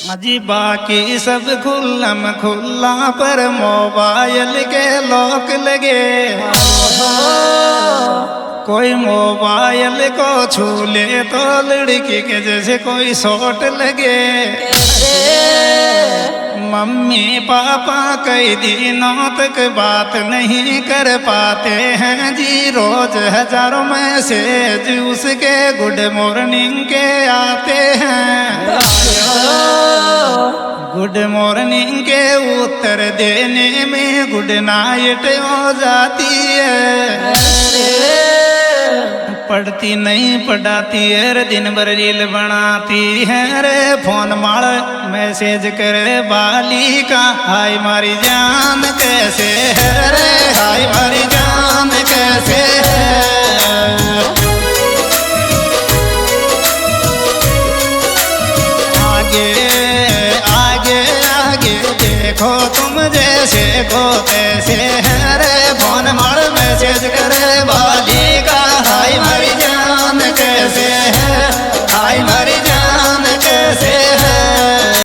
अजी बाकी सब खुल्लम खुल्ला पर मोबाइल के लॉक लगे। कोई मोबाइल को छू ले तो लड़की के जैसे कोई शॉट लगे। मम्मी पापा कई दिनों तक बात नहीं कर पाते हैं जी। रोज हजारों मैसेज उसके गुड मॉर्निंग के आते हैं। गुड मॉर्निंग के उत्तर देने में गुड नाइट हो जाती है। पढ़ती नहीं पढ़ाती है रे, दिन भर रील बनाती है रे। फोन मार मैसेज करे बाली का, हाय मारी जान कैसे है रे, हाय मारी जान कैसे है। आगे आगे आगे देखो तुम जैसे को तैसे है रे। फोन मार मैसेज करे बाली